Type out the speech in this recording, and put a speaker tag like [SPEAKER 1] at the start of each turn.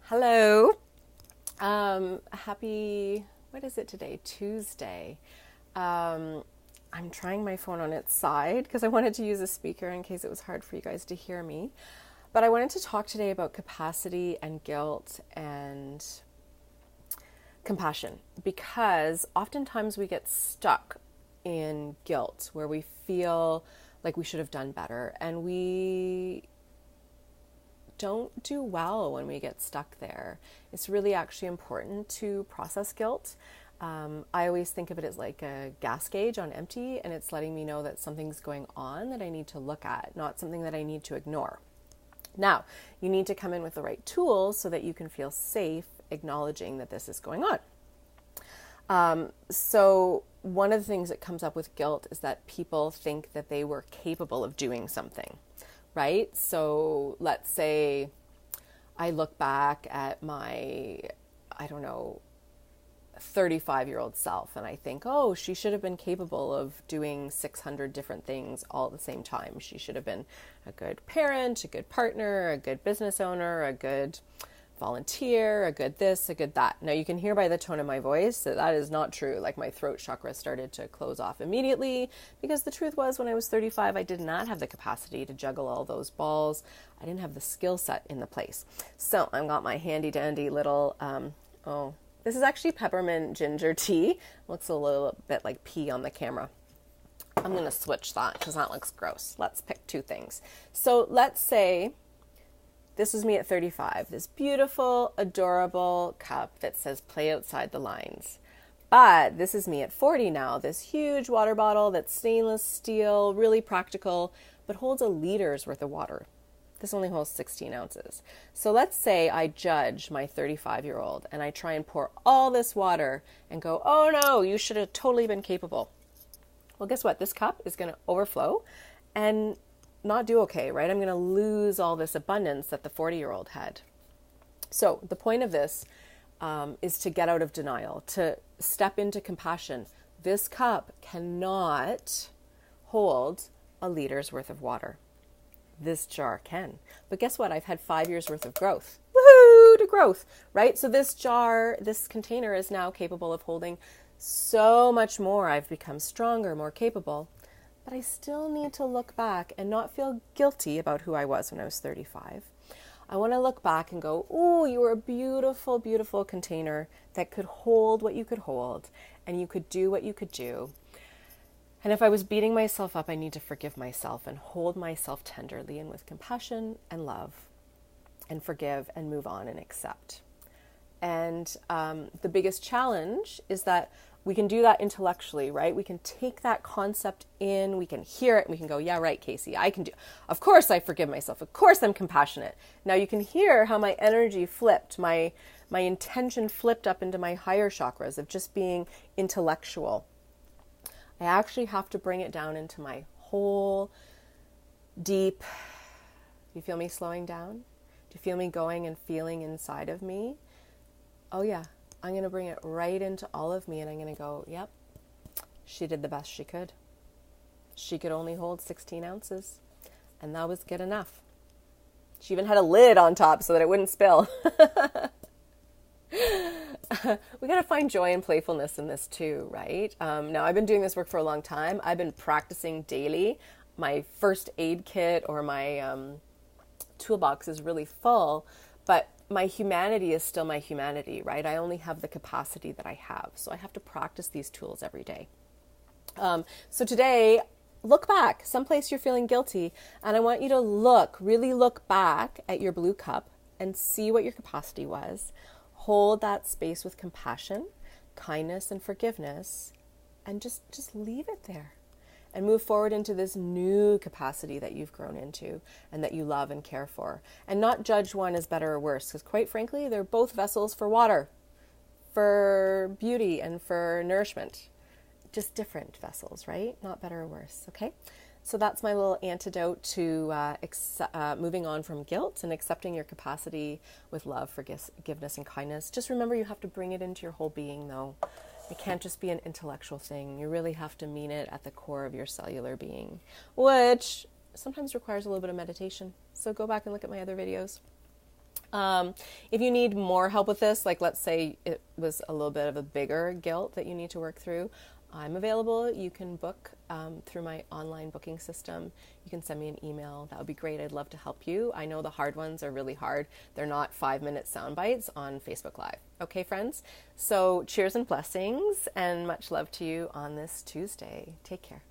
[SPEAKER 1] Hello. Happy, what is it today? Tuesday. I'm trying my phone on its side because I wanted to use a speaker in case it was hard for you guys to hear me. But I wanted to talk today about capacity and guilt and compassion because oftentimes we get stuck in guilt where we feel like we should have done better, and we don't do well when we get stuck there. It's really actually important to process guilt. I always think of it as like a gas gauge on empty, and it's letting me know that something's going on that I need to look at, not something that I need to ignore. Now, you need to come in with the right tools so that you can feel safe acknowledging that this is going on. So one of the things that comes up with guilt is that people think that they were capable of doing something, right? So let's say I look back at my, 35-year-old self, and I think, oh, she should have been capable of doing 600 different things all at the same time. She should have been a good parent, a good partner, a good business owner, a good volunteer, a good this, a good that. Now you can hear by the tone of my voice that that is not true. Like my throat chakra started to close off immediately because the truth was when I was 35, I did not have the capacity to juggle all those balls. I didn't have the skill set in the place. So I've got my handy dandy little, this is actually peppermint ginger tea. Looks a little bit like pee on the camera. I'm going to switch that because that looks gross. Let's pick two things. So let's say this is me at 35, this beautiful, adorable cup that says play outside the lines. But this is me at 40 now, this huge water bottle that's stainless steel, really practical, but holds a liter's worth of water. This only holds 16 ounces. So let's say I judge my 35-year-old and I try and pour all this water and go, oh no, you should have totally been capable. Well, guess what? This cup is going to overflow and not do okay, right? I'm going to lose all this abundance that the 40-year-old had. So the point of this is to get out of denial, to step into compassion. This cup cannot hold a liter's worth of water. This jar can. But guess what? I've had 5 years worth of growth. Woohoo to growth, right? So this jar, this container is now capable of holding so much more. I've become stronger, more capable. But I still need to look back and not feel guilty about who I was when I was 35. I want to look back and go, oh, you were a beautiful, beautiful container that could hold what you could hold, and you could do what you could do. And if I was beating myself up, I need to forgive myself and hold myself tenderly and with compassion and love and forgive and move on and accept. And the biggest challenge is that we can do that intellectually, right? We can take that concept in, we can hear it, and we can go, yeah, right, Casey, I can do. Of course I forgive myself. Of course I'm compassionate. Now you can hear how my energy flipped, my intention flipped up into my higher chakras of just being intellectual. I actually have to bring it down into my whole deep, do you feel me slowing down? Do you feel me going and feeling inside of me? Oh yeah, I'm going to bring it right into all of me, and I'm going to go, yep, she did the best she could. She could only hold 16 ounces, and that was good enough. She even had a lid on top so that it wouldn't spill. We got to find joy and playfulness in this too, right? Now, I've been doing this work for a long time. I've been practicing daily. My first aid kit or my toolbox is really full, but my humanity is still my humanity, right? I only have the capacity that I have. So I have to practice these tools every day. So today, look back, someplace you're feeling guilty, and I want you to really look back at your blue cup and see what your capacity was. Hold that space with compassion, kindness, and forgiveness, and just leave it there. And move forward into this new capacity that you've grown into and that you love and care for. And not judge one as better or worse, because quite frankly, they're both vessels for water, for beauty, and for nourishment. Just different vessels, right? Not better or worse, okay? So that's my little antidote to moving on from guilt and accepting your capacity with love, forgiveness, and kindness. Just remember you have to bring it into your whole being, though. It can't just be an intellectual thing. You really have to mean it at the core of your cellular being, which sometimes requires a little bit of meditation. So go back and look at my other videos. If you need more help with this, like let's say it was a little bit of a bigger guilt that you need to work through, I'm available. You can book through my online booking system. You can send me an email. That would be great. I'd love to help you. I know the hard ones are really hard. They're not 5-minute sound bites on Facebook Live. Okay, friends? So cheers and blessings and much love to you on this Tuesday. Take care.